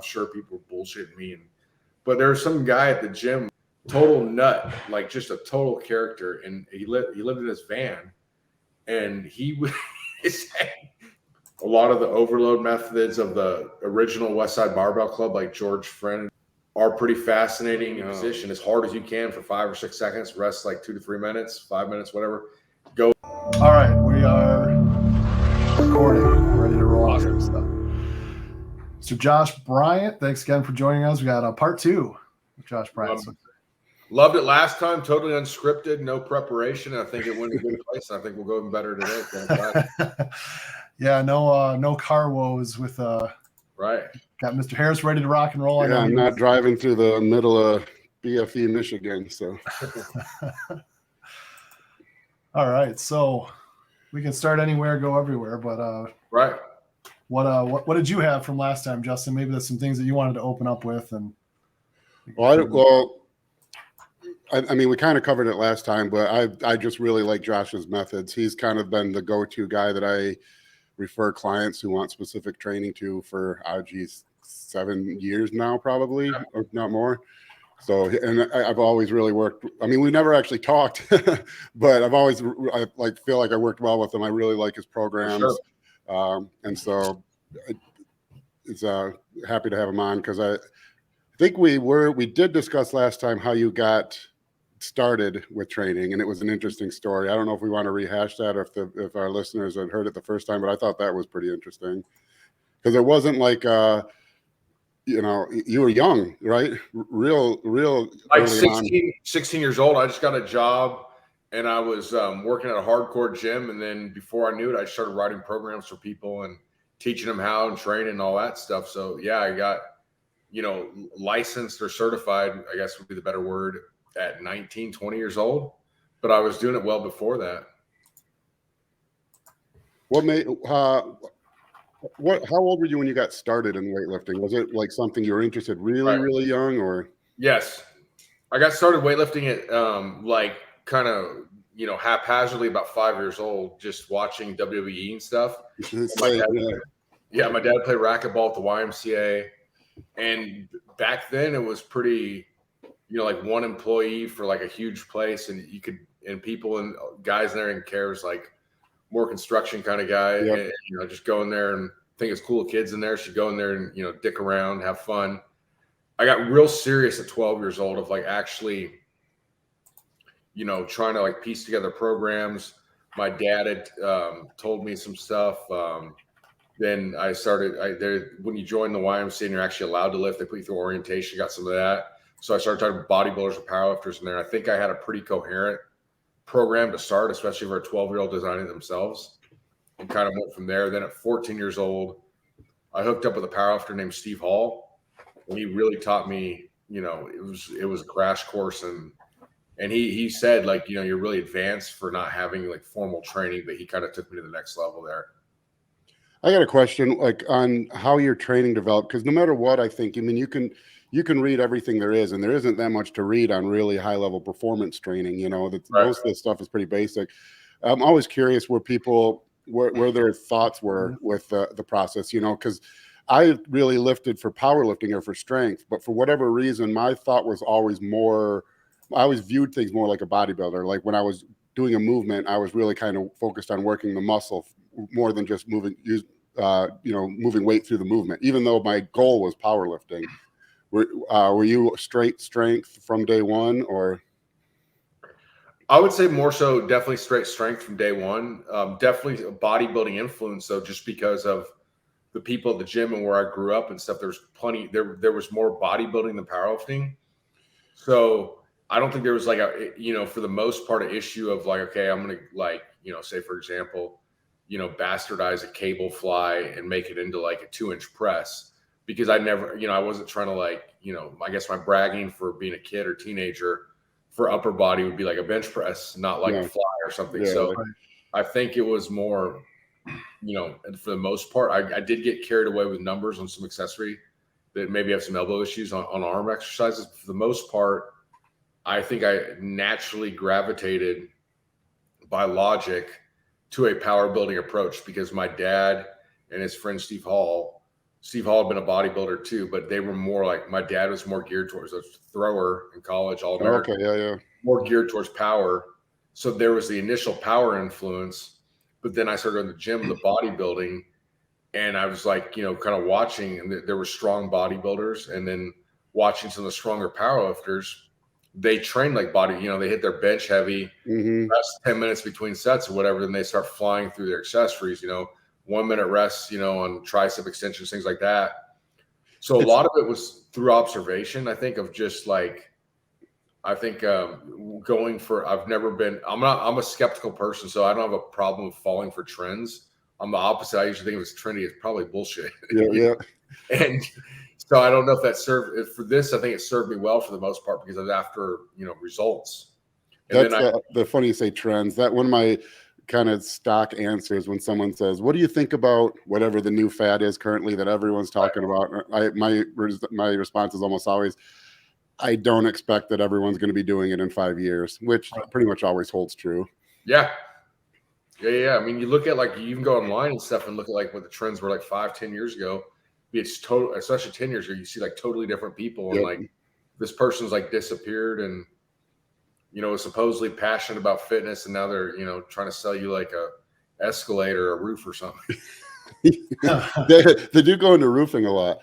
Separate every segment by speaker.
Speaker 1: sure people were bullshitting me. But there was some guy at the gym, total nut, like just a total character. And he lived in his van, and he was a lot of the overload methods of the original West Side Barbell Club, like George Friend, are pretty fascinating. Position as hard as you can for 5 or 6 seconds, rest like 2 to 3 minutes, 5 minutes, whatever. Go.
Speaker 2: All right, we are recording, ready to roll.
Speaker 1: Awesome stuff.
Speaker 2: So Josh Bryant, thanks again for joining us. We got a part 2 with Josh Bryant.
Speaker 1: Loved it last time, totally unscripted, no preparation. I think it went in a good place. I think we'll go even better today.
Speaker 2: Yeah, no car woes with
Speaker 1: right.
Speaker 2: Got Mr. Harris ready to rock and roll.
Speaker 3: Yeah, I'm not driving through the middle of BFE, Michigan, so.
Speaker 2: All right, so we can start anywhere, go everywhere, but
Speaker 1: right.
Speaker 2: What did you have from last time, Justin? Maybe there's some things that you wanted to open up with, and
Speaker 3: I mean, we kind of covered it last time, but I just really like Josh's methods. He's kind of been the go-to guy that I refer clients who want specific training to for 7 years now, probably, or not more. So, and I've always really worked. I mean, we never actually talked, but I feel like I worked well with him. I really like his programs, and so it's happy to have him on, because I think we did discuss last time how you got started with training, and it was an interesting story. I don't know if we want to rehash that, or if our listeners had heard it the first time, but I thought that was pretty interesting, because it wasn't like you were young, right? Real
Speaker 1: like 16 years old. I just got a job, and I was working at a hardcore gym, and then before I knew it, I started writing programs for people and teaching them how and training and all that stuff. So yeah, I got licensed or certified, I guess would be the better word, at 19, 20 years old, but I was doing it well before that.
Speaker 3: How old were you when you got started in weightlifting? Was it like something you were interested really young, or?
Speaker 1: Yes. I got started weightlifting at haphazardly about 5 years old, just watching WWE and stuff. My dad played racquetball at the YMCA, and back then it was pretty, like one employee for like a huge place, and people and guys in there and cares, like more construction kind of guy.
Speaker 3: Yep.
Speaker 1: And, just go in there and think it's cool kids in there. Should go in there and, dick around, have fun. I got real serious at 12 years old of like actually, trying to like piece together programs. My dad had told me some stuff. Then I started, when you join the YMCA and you're actually allowed to lift, they put you through orientation, got some of that. So I started talking to bodybuilders and powerlifters in there. I think I had a pretty coherent program to start, especially for a 12-year-old designing thwas, and kind of went from there. Then at 14 years old, I hooked up with a powerlifter named Steve Hall, and he really taught me, it was a crash course. And he said, like, you're really advanced for not having like formal training, but he kind of took me to the next level there.
Speaker 3: I got a question, like, on how your training developed, because no matter what, I think, you can read everything there is, and there isn't that much to read on really high level performance training. Most of this stuff is pretty basic. I'm always curious where their thoughts were with the process, because I really lifted for powerlifting or for strength, but for whatever reason, my thought was always I always viewed things more like a bodybuilder. Like when I was doing a movement, I was really kind of focused on working the muscle more than just moving weight through the movement, even though my goal was powerlifting. Were you straight strength from day one, or?
Speaker 1: I would say more so definitely straight strength from day one. Definitely a bodybuilding influence, though, just because of the people at the gym and where I grew up and stuff. There's plenty. There was more bodybuilding than powerlifting. So I don't think there was like for the most part, an issue of like, okay, I'm going to say, for example, bastardize a cable fly and make it into like a 2-inch press. Because I never, I wasn't trying to I guess my bragging for being a kid or teenager for upper body would be like a bench press, not like a fly or something.
Speaker 3: Yeah,
Speaker 1: so I think it was more, for the most part, I did get carried away with numbers on some accessory that maybe have some elbow issues on arm exercises. But for the most part, I think I naturally gravitated by logic to a power building approach, because my dad and his friend Steve Hall Steve Hall had been a bodybuilder too, but they were more like, my dad was more geared towards a thrower in college, all American.
Speaker 3: Okay, yeah.
Speaker 1: More geared towards power. So there was the initial power influence, but then I started going to the gym, the bodybuilding, and I was like, kind of watching, and there were strong bodybuilders, and then watching some of the stronger powerlifters. They train like they hit their bench heavy, rest 10 minutes between sets or whatever, then they start flying through their accessories, 1 minute rest, on tricep extensions, things like that. So a lot of it was through observation, I think, of just like, going for, I'm a skeptical person, so I don't have a problem with falling for trends. I'm the opposite. I usually think if it's trendy, it's probably bullshit.
Speaker 3: Yeah.
Speaker 1: And so I don't know if that served for this. I think it served me well for the most part because I was after, results. And
Speaker 3: That's the funny you say trends. That one of my kind of stock answers when someone says, "What do you think about whatever the new fad is currently that everyone's talking about?" My response is almost always, I don't expect that everyone's going to be doing it in 5 years, which pretty much always holds true.
Speaker 1: Yeah. I mean, you look at you can go online and stuff and look at what the trends were 5-10 years ago. It's total, especially 10 years ago, you see totally different people. And this person's disappeared and, was supposedly passionate about fitness. And now they're, trying to sell you a escalator or a roof or something.
Speaker 3: They do go into roofing a lot.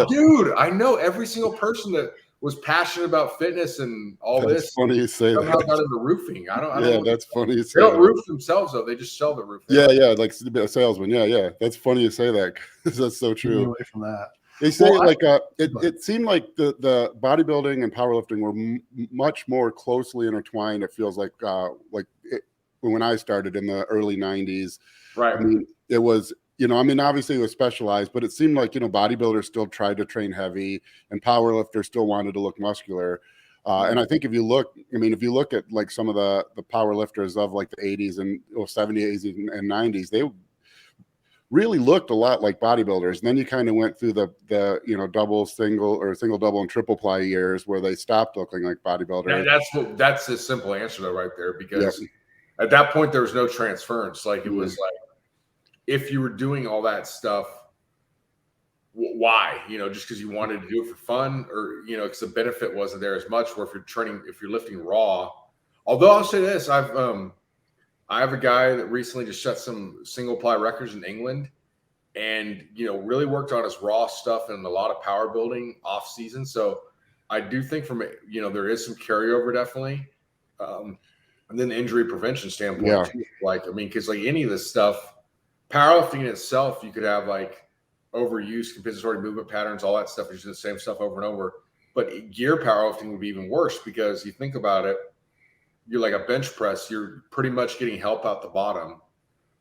Speaker 1: Dude, I know every single person that was passionate about fitness and all
Speaker 3: that's
Speaker 1: this.
Speaker 3: Funny you say
Speaker 1: somehow
Speaker 3: that.
Speaker 1: got into roofing. I don't
Speaker 3: Yeah, that's funny you say
Speaker 1: they don't
Speaker 3: that.
Speaker 1: roof themselves though. They just sell the roof.
Speaker 3: Yeah, like a salesman. Yeah. That's funny you say that. That's so true.
Speaker 2: Away from that.
Speaker 3: They say it seemed like the bodybuilding and powerlifting were much more closely intertwined. It feels like when I started in the early 90s.
Speaker 1: Right.
Speaker 3: I mean, it was, obviously it was specialized, but it seemed like, bodybuilders still tried to train heavy and powerlifters still wanted to look muscular. And I think if you look at some of the powerlifters of the 80s and 70s and 90s, they really looked a lot like bodybuilders. And then you kind of went through the double, single, or single, double, and triple ply years where they stopped looking like bodybuilders.
Speaker 1: That's the simple answer though, right there, because at that point there was no transference. It was if you were doing all that stuff, why? Just because you wanted to do it for fun, or because the benefit wasn't there as much. Where if you're lifting raw, although I'll say this, I have a guy that recently just set some single ply records in England, and really worked on his raw stuff and a lot of power building off season. So I do think from there is some carryover definitely, and then the injury prevention standpoint too. Because any of this stuff. Powerlifting in itself, you could have overuse, compensatory movement patterns, all that stuff. You're doing the same stuff over and over. But gear powerlifting would be even worse because you think about it, you're like a bench press, you're pretty much getting help out the bottom,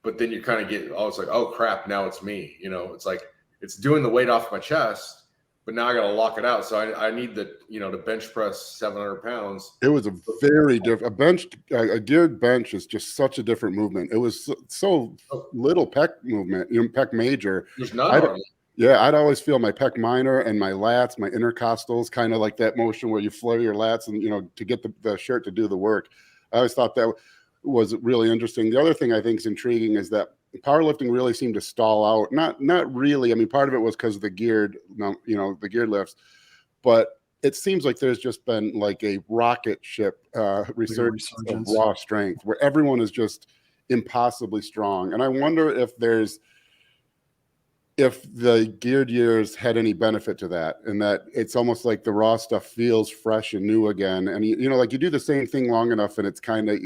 Speaker 1: but then you kind of get, it's like, oh crap, now it's me. It's it's doing the weight off my chest, but now I got to lock it out. So I need to bench press 700 pounds.
Speaker 3: It was a very different a geared bench is just such a different movement. It was so little pec movement, pec major.
Speaker 1: There's none.
Speaker 3: I'd always feel my pec minor and my lats, my intercostals, kind of like that motion where you flare your lats and, to get the shirt to do the work. I always thought that was really interesting. The other thing I think is intriguing is that powerlifting really seemed to stall out. Not really. I mean, part of it was because of the geared lifts, but it seems like there's just been a rocket ship resurgence of raw strength where everyone is just impossibly strong. And I wonder if the geared years had any benefit to that, and that it's almost like the raw stuff feels fresh and new again. And you do the same thing long enough and it's kind of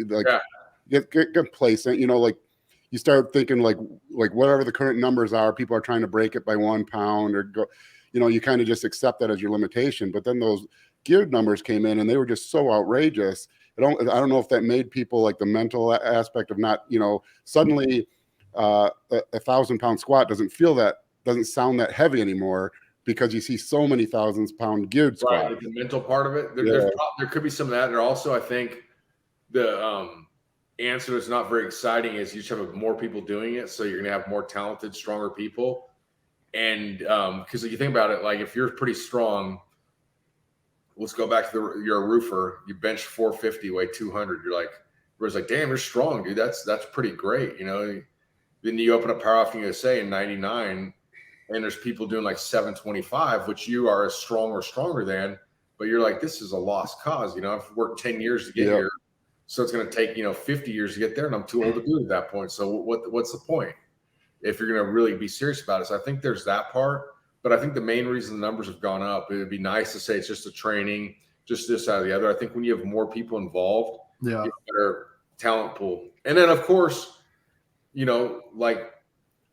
Speaker 3: get complacent, you start thinking whatever the current numbers are, people are trying to break it by 1 pound or go, you kind of just accept that as your limitation. But then those geared numbers came in and they were just so outrageous. I don't know if that made people the mental aspect of not, suddenly a 1,000-pound squat doesn't sound that heavy anymore because you see so many 1,000-pound geared squats.
Speaker 1: Right, the mental part of it. There could be some of that. And also, I think the answer that's not very exciting is you just have more people doing it, so you're going to have more talented, stronger people. And because if you think about it, if you're pretty strong, let's go back to you're a roofer, you bench 450, weigh 200, everyone's like, damn, you're strong, dude. That's pretty great. Then you open up Powerlifting USA in 99, and there's people doing like 725, which you are as strong or stronger than, but you're like, this is a lost cause. I've worked 10 years to get here. So it's going to take, 50 years to get there, and I'm too old to do it at that point. So what's the point if you're going to really be serious about it? So I think there's that part, but I think the main reason the numbers have gone up, it would be nice to say it's just a training, just this, that, or the other. I think when you have more people involved, you have a better talent pool. And then, of course, like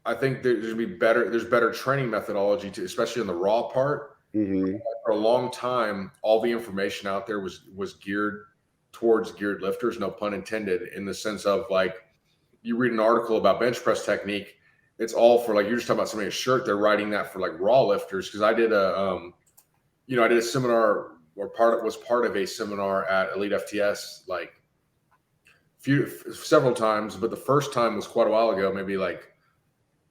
Speaker 1: I think there's better training methodology too, especially in the raw part.
Speaker 3: Mm-hmm.
Speaker 1: For a long time, all the information out there was geared towards geared lifters, no pun intended, in the sense of like you read an article about bench press technique, it's all for like, you're just talking about somebody's shirt, they're writing that for like raw lifters. Because I did a seminar, or was part of a seminar at Elite FTS like several times, but the first time was quite a while ago, maybe like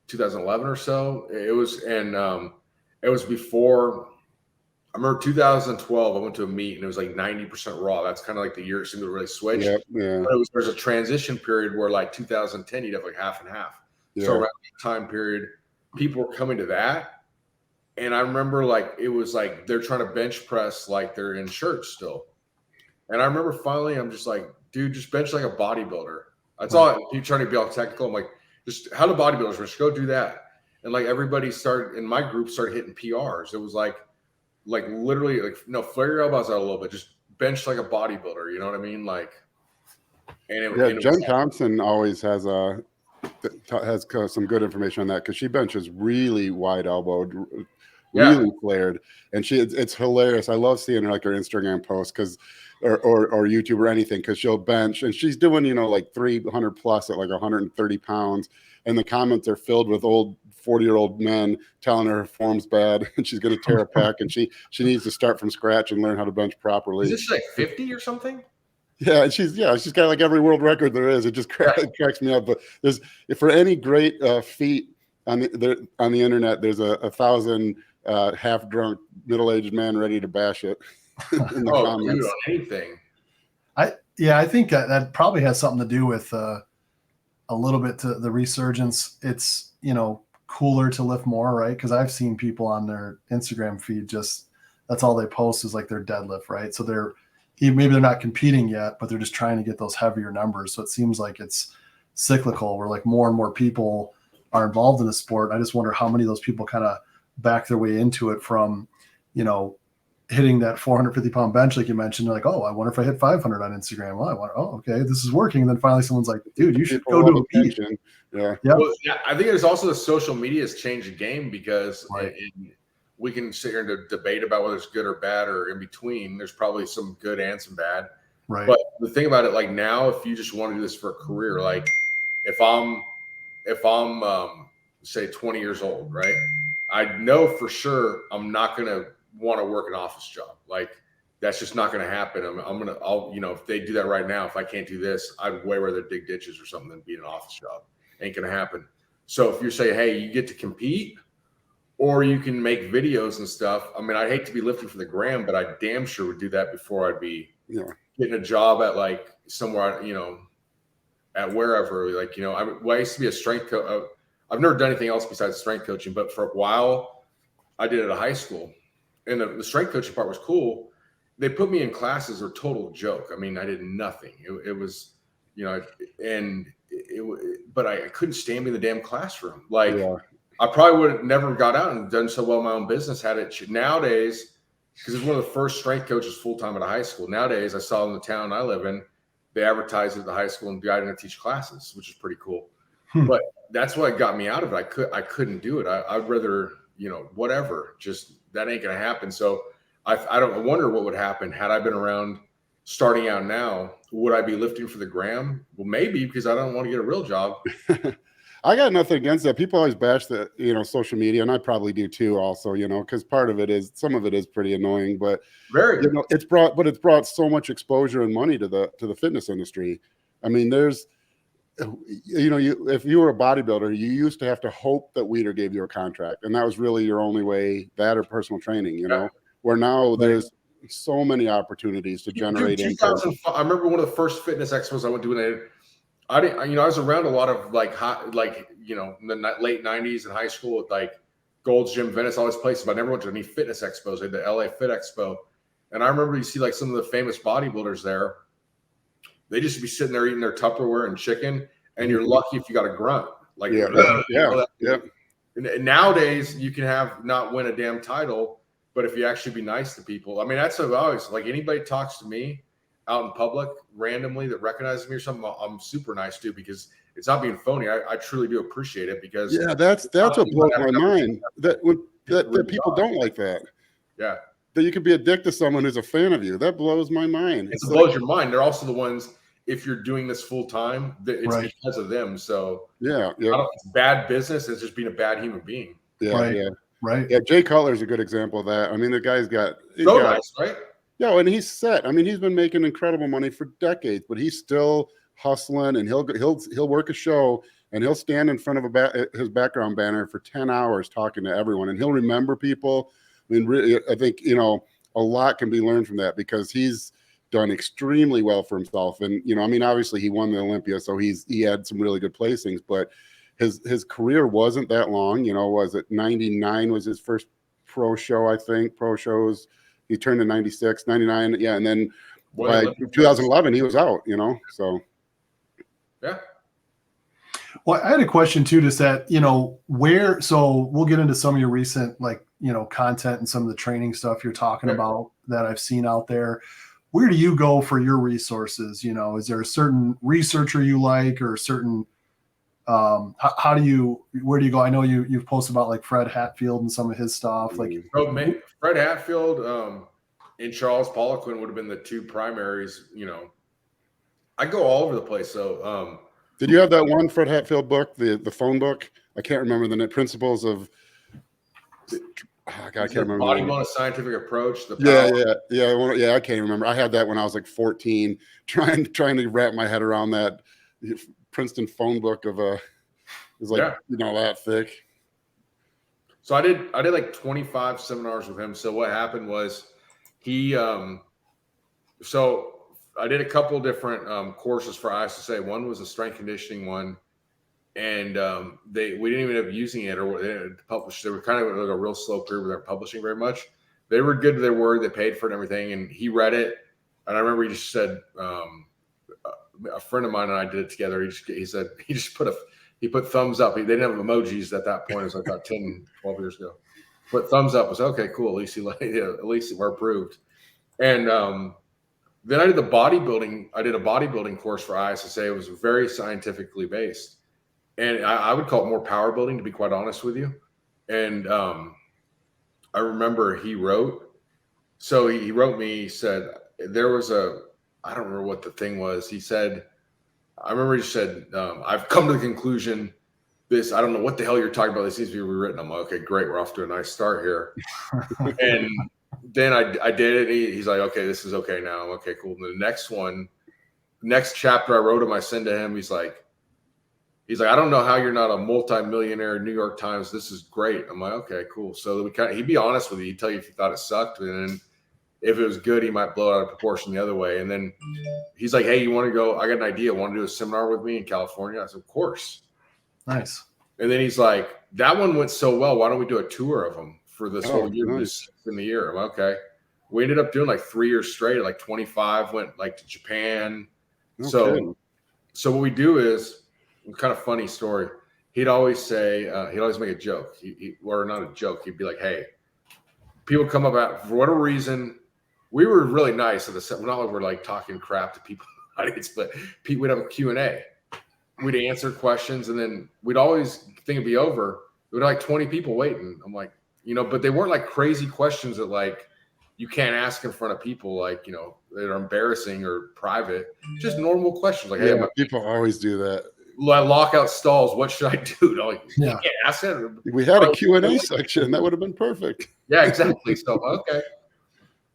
Speaker 1: 2011 or so. It was before. I remember 2012, I went to a meet and it was like 90% raw. That's kind of like the year it seemed to really switch.
Speaker 3: Yeah.
Speaker 1: But there's a transition period where like 2010, you'd have like half and half. So around that time period, people were coming to that. And I remember like, it was like, they're trying to bench press like they're in shirts still. And I remember finally, I'm just like, dude, just bench like a bodybuilder. That's all. You're trying to be all technical. I'm like, just how do bodybuilders, just go do that. And like everybody in my group started hitting PRs. It was like literally like, no, flare your elbows out a little bit, just bench like a bodybuilder. You know what I mean? Like, and
Speaker 3: Jen Thompson always has some good information on that, because she benches really wide elbowed, really flared, and it's hilarious. I love seeing her, like her Instagram posts, because or YouTube or anything, because she'll bench and she's doing like 300 plus at like 130 pounds, and the comments are filled with old 40-year-old men telling her form's bad and she's going to tear a pec, and she needs to start from scratch and learn how to bench properly.
Speaker 1: Is this like 50 or something?
Speaker 3: Yeah, and she's got like every world record there is. It just cracks me up. But there's, for any great feat on the internet, there's a 1,000 half-drunk middle-aged men ready to bash it in the comments.
Speaker 1: Dude, on anything.
Speaker 2: I think that probably has something to do with a little bit to the resurgence. It's cooler to lift more, right? Because I've seen people on their Instagram feed, just that's all they post is like their deadlift, right? So maybe they're not competing yet, but they're just trying to get those heavier numbers. So it seems like it's cyclical, where like more and more people are involved in the sport. I just wonder how many of those people kind of back their way into it from, hitting that 450-pound bench, like you mentioned. They're like, oh, I wonder if I hit 500 on Instagram. Well, okay, this is working. And then finally someone's like, dude, you should go do a meet.
Speaker 3: Yeah.
Speaker 1: Well, I think there's also the social media has changed the game, because we can sit here and debate about whether it's good or bad or in between. There's probably some good and some bad.
Speaker 2: Right.
Speaker 1: But the thing about it, like now, if you just want to do this for a career, like if I'm say 20 years old, right? I know for sure I'm not going to want to work an office job. Like that's just not going to happen. I'll if they do that right now, if I can't do this, I'd way rather dig ditches or something than be in an office job. Ain't going to happen. So if you say, hey, you get to compete, or you can make videos and stuff. I mean, I'd hate to be lifting for the gram, but I damn sure would do that before I'd be getting a job at like somewhere, at wherever. Like, I used to be a strength coach. I've never done anything else besides strength coaching, but for a while I did it at high school. And the strength coaching part was cool. They put me in classes are total joke. I mean, I did nothing. It was, but I couldn't stand me in the damn classroom. Like I probably would have never got out and done so well in my own business had it nowadays, because it's one of the first strength coaches full-time at a high school. Nowadays, I saw in the town I live in, they advertise at the high school and guide and teach classes, which is pretty cool. But that's what got me out of it. I couldn't do it. I'd rather, whatever, just that ain't going to happen. So I wonder what would happen had I been around starting out now. Would I be lifting for the gram? Well, maybe, because I don't want to get a real job.
Speaker 3: I got nothing against that. People always bash the, social media, and I probably do too also, because some of it is pretty annoying, but it's brought so much exposure and money to the fitness industry. I mean, there's, if you were a bodybuilder, you used to have to hope that Weider gave you a contract, and that was really your only way, that or personal training, where now there's so many opportunities to generate income.
Speaker 1: I remember one of the first fitness expos I went to, I was around a lot of in the late 90s in high school with like Gold's Gym, Venice, all these places, but I never went to any fitness expos. Like the LA Fit Expo. And I remember you see like some of the famous bodybuilders there. They just be sitting there eating their Tupperware and chicken, and you're lucky if you got a grunt. Like,
Speaker 3: yeah.
Speaker 1: And nowadays you can not win a damn title, but if you actually be nice to people, I mean, that's what I always like. Anybody talks to me out in public randomly that recognizes me or something, I'm super nice to, because it's not being phony. I truly do appreciate it, because
Speaker 3: that's what blows my mind. That people don't like that.
Speaker 1: Yeah.
Speaker 3: That you could be a dick to someone who's a fan of you. That blows my mind.
Speaker 1: It blows your mind. They're also the ones, if you're doing this full time, it's because of them. So it's bad business. It's just being a bad human being.
Speaker 2: Right.
Speaker 3: Jay Cutler's a good example of that. I mean, the guy's got
Speaker 1: nice, right?
Speaker 3: Yeah, and he's set. I mean, he's been making incredible money for decades, but he's still hustling, and he'll work a show, and he'll stand in front of his background banner for 10 hours talking to everyone, and he'll remember people. I mean, really, I think, a lot can be learned from that, because he's done extremely well for himself. And, I mean, obviously he won the Olympia, so he had some really good placings, but his career wasn't that long. Was it 99 was his first pro show, I think, pro shows. He turned to 96, 99. Yeah. And then by 2011, he was out, so.
Speaker 1: Yeah.
Speaker 2: Well, I had a question too, just that, so we'll get into some of your recent, content and some of the training stuff you're talking about that I've seen out there. Where do you go for your resources? Is there a certain researcher you like, or a certain, where do you go? I know you've posted about like Fred Hatfield and some of his stuff.
Speaker 1: Fred Hatfield, and Charles Poliquin would have been the two primaries. I go all over the place. So,
Speaker 3: did you have that one Fred Hatfield book, the phone book? I can't remember the principles of. I can't remember.
Speaker 1: Bodybuilding, a scientific approach.
Speaker 3: Yeah. I can't remember. I had that when I was like 14, trying to wrap my head around that Princeton phone book of that thick.
Speaker 1: So I did like 25 seminars with him. So what happened was so I did a couple different courses for ISSA. One was a strength conditioning one, and we didn't even end up using it, or they didn't publish. They were kind of like a real slow period where they weren't publishing very much. They were good to their word. They paid for it and everything, and he read it. And I remember he just said, a friend of mine and I did it together. He put thumbs up. They didn't have emojis at that point. It was like about 10, 12 years ago. Put thumbs up. I was okay, cool. At least we're approved. And then I did the bodybuilding. I did a bodybuilding course for ISSA. It was very scientifically based. And I would call it more power building, to be quite honest with you. And I remember he wrote me, he said, there was I don't remember what the thing was. He said, I've come to the conclusion I don't know what the hell you're talking about. This needs to be rewritten. I'm like, okay, great. We're off to a nice start here. And then I did it. He's like, okay, this is okay now. I'm okay, cool. And the next chapter I wrote him, I send to him. He's like, I don't know how you're not a multi-millionaire New York Times. This is great. I'm like, okay, cool. So he'd be honest with you. He'd tell you if he thought it sucked. And then if it was good, he might blow it out of proportion the other way. And then he's like, hey, you want to go? I got an idea. Want to do a seminar with me in California? I said, of course.
Speaker 2: Nice.
Speaker 1: And then he's like, that one went so well. Why don't we do a tour of them for this whole year? Nice. In the year. I'm like, okay. We ended up doing like 3 years straight. Like 25 went like to Japan. Okay. So what we do is, kind of funny story. He'd always say, he'd always make a joke. Or not a joke. He'd be like, hey, people come up for whatever reason. We were really nice at the set. Not like we're like talking crap to people, but we'd have a Q&A. We'd answer questions, and then we'd always think it'd be over. We'd have like 20 people waiting. I'm like, but they weren't like crazy questions that like you can't ask in front of people, like, that are embarrassing or private. Just normal questions. Like, hey,
Speaker 3: people always do that.
Speaker 1: Lockout stalls. What should I do? You can't ask that.
Speaker 3: We had a Q&A section. That would have been perfect.
Speaker 1: Yeah, exactly. So, okay.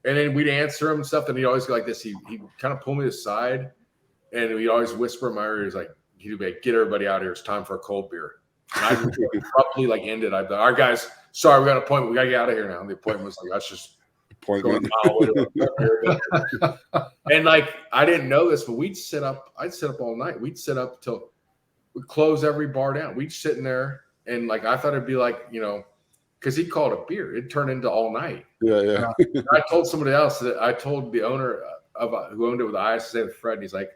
Speaker 1: And then we'd answer him and stuff. And he'd always go like this. He kind of pull me aside, and he'd always whisper in my ear. He'd be like, get everybody out of here. It's time for a cold beer. And I would abruptly end it. I'd be like, all right, guys, sorry, we got an appointment. We got to get out of here now. And the appointment was like, that's just appointment. And I didn't know this, but I'd sit up all night. We'd sit up till we close every bar down. We'd sit in there, and I thought it'd be because he called it beer. It turned into all night.
Speaker 3: Yeah.
Speaker 1: I told somebody else that I told the owner of who owned it with ISA, Fred. He's like,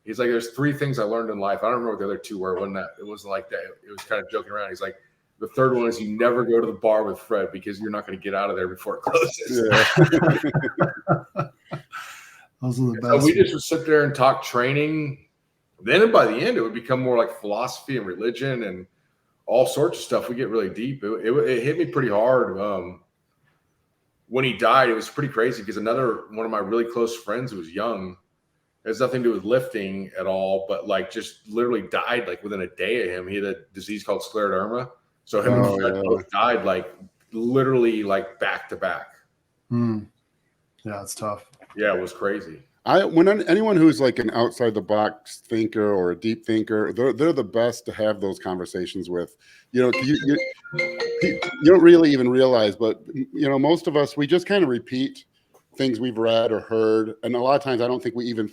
Speaker 1: there's 3 things I learned in life. I don't remember what the other 2 were. It wasn't like that. It was kind of joking around. He's like, the 3rd one is you never go to the bar with Fred because you're not going to get out of there before it closes.
Speaker 2: Yeah. Those are the best.
Speaker 1: So we just would sit there and talk training. Then by the end, it would become more like philosophy and religion and all sorts of stuff. We get really deep. It hit me pretty hard. When he died, it was pretty crazy because another one of my really close friends who was young, it has nothing to do with lifting at all, but like just literally died like within a day of him. He had a disease called scleroderma. So him and Fred both died like literally like back to back.
Speaker 2: Yeah, it's tough.
Speaker 1: Yeah, it was crazy.
Speaker 3: Anyone who's like an outside the box thinker or a deep thinker, they're the best to have those conversations with. You know, you don't really even realize, but you know, most of us, we just kind of repeat things we've read or heard, and a lot of times I don't think we even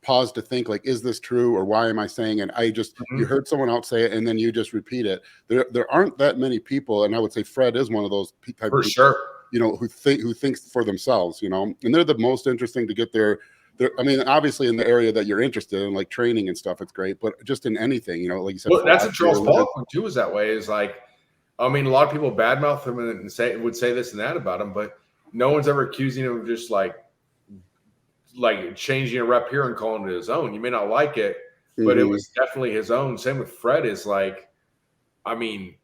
Speaker 3: pause to think like, is this true or why am I saying it? You heard someone else say it and then you just repeat it. There aren't that many people, and I would say Fred is one of those type
Speaker 1: for
Speaker 3: of people,
Speaker 1: sure,
Speaker 3: you know, who thinks for themselves, you know, and they're the most interesting to get there. I mean, obviously in the area that you're interested in, like training and stuff, it's great, but just in anything, you know, like you said.
Speaker 1: Well, that's what Charles Poliquin too is that way. Is like, I mean, a lot of people badmouth him and would say this and that about him, but no one's ever accusing him of just like changing a rep here and calling it his own. You may not like it, but it was definitely his own. Same with Fred. Is like, I mean,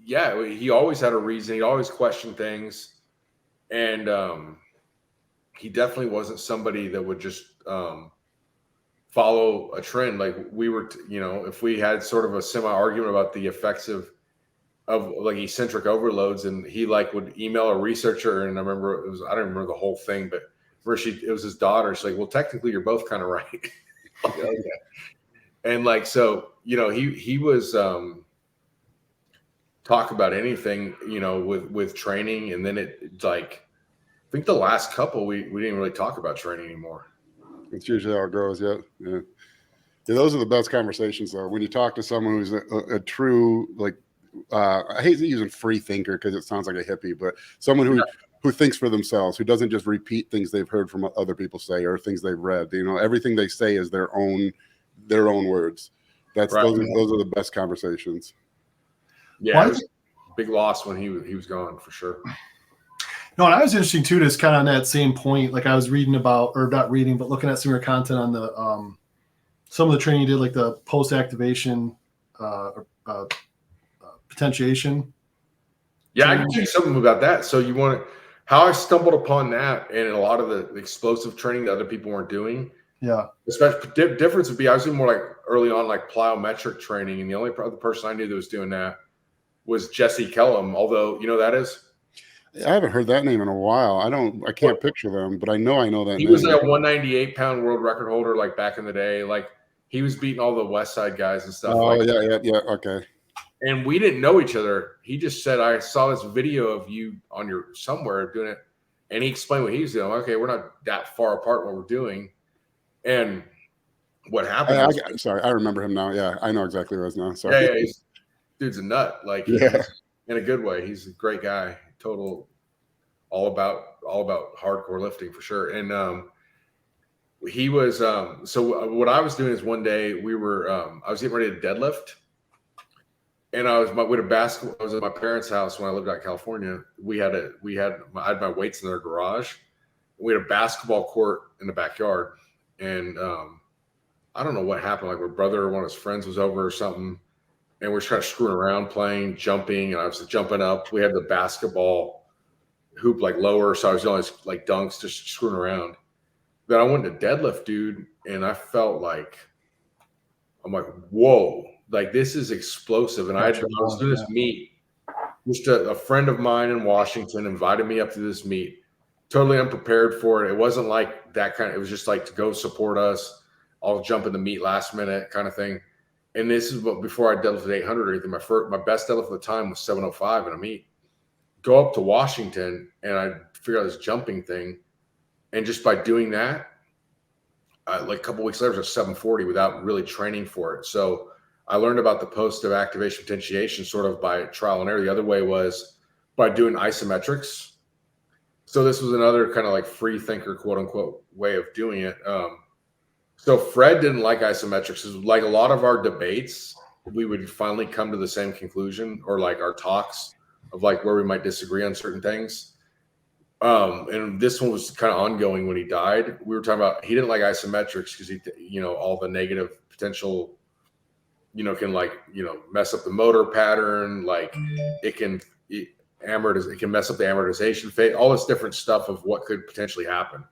Speaker 1: he always had a reason. He always questioned things, and he definitely wasn't somebody that would just follow a trend. Like we were, you know, if we had sort of a semi-argument about the effects of like eccentric overloads, and he like would email a researcher, and I remember I don't remember the whole thing, but it was his daughter. She's like, well, technically you're both kind of right. Okay. And like, so, you know, he was talk about anything, you know, with training. And then it's like, I think the last couple, we didn't really talk about training anymore.
Speaker 3: It's usually how it goes. Yeah. Those are the best conversations though. When you talk to someone who's a true, like, I hate using free thinker because it sounds like a hippie, but someone who thinks for themselves, who doesn't just repeat things they've heard from other people say or things they've read. You know, everything they say is their own words. Those are the best conversations.
Speaker 1: Yeah, it was a big loss when he was gone for sure.
Speaker 2: No, and I was interesting too, just kind of on that same point. Like I was reading about, or not reading, but looking at some of your content on the some of the training you did, like the post activation potentiation.
Speaker 1: Yeah, I can tell you something about that. So you want to, how I stumbled upon that and a lot of the explosive training that other people weren't doing.
Speaker 2: Yeah.
Speaker 1: Especially difference would be I was doing more like early on like plyometric training, and the only other person I knew that was doing that was Jesse Kellum. Although, you know who that is?
Speaker 3: I haven't heard that name in a while. I can't picture them, but I know that
Speaker 1: he
Speaker 3: name.
Speaker 1: Was like a 198-pound world record holder, like back in the day. Like he was beating all the West Side guys and stuff.
Speaker 3: Oh, yeah. Okay.
Speaker 1: And we didn't know each other. He just said, I saw this video of you on your somewhere doing it. And he explained what he was doing. Okay, we're not that far apart what we're doing. And what happened?
Speaker 3: Sorry, I remember him now. Yeah, I know exactly who it is now. Sorry.
Speaker 1: Yeah, dude's a nut. Like, in a good way. He's a great guy. Total, all about hardcore lifting for sure. And he was. So what I was doing is one day we were. I was getting ready to deadlift, and I had basketball. I was at my parents' house when I lived out in California. I had my weights in their garage. We had a basketball court in the backyard. And I don't know what happened. Like my brother or one of his friends was over or something, and we're just kind of screwing around, playing, jumping, and I was jumping up. We had the basketball hoop like lower, so I was doing like dunks, just screwing around. Then I went to deadlift, dude, and I felt like I'm like, whoa, like this is explosive. And I was doing this meet. Just a friend of mine in Washington invited me up to this meet. Totally unprepared for it. It wasn't like that kind of, it was just like to go support us. I'll jump in the meet last minute kind of thing. And this is before I deadlifted 800 or anything. My best deadlift at the time was 705 in a meet. Go up to Washington and I figure out this jumping thing. And just by doing that, like a couple weeks later, it was 740 without really training for it. So I learned about the post of activation potentiation sort of by trial and error. The other way was by doing isometrics. So this was another kind of like free thinker, quote unquote, way of doing it. So Fred didn't like isometrics. Like a lot of our debates, we would finally come to the same conclusion, or like our talks of like where we might disagree on certain things. And this one was kind of ongoing when he died. We were talking about, he didn't like isometrics because all the negative potential, can like, mess up the motor pattern. Like it can mess up the amortization phase, all this different stuff of what could potentially happen.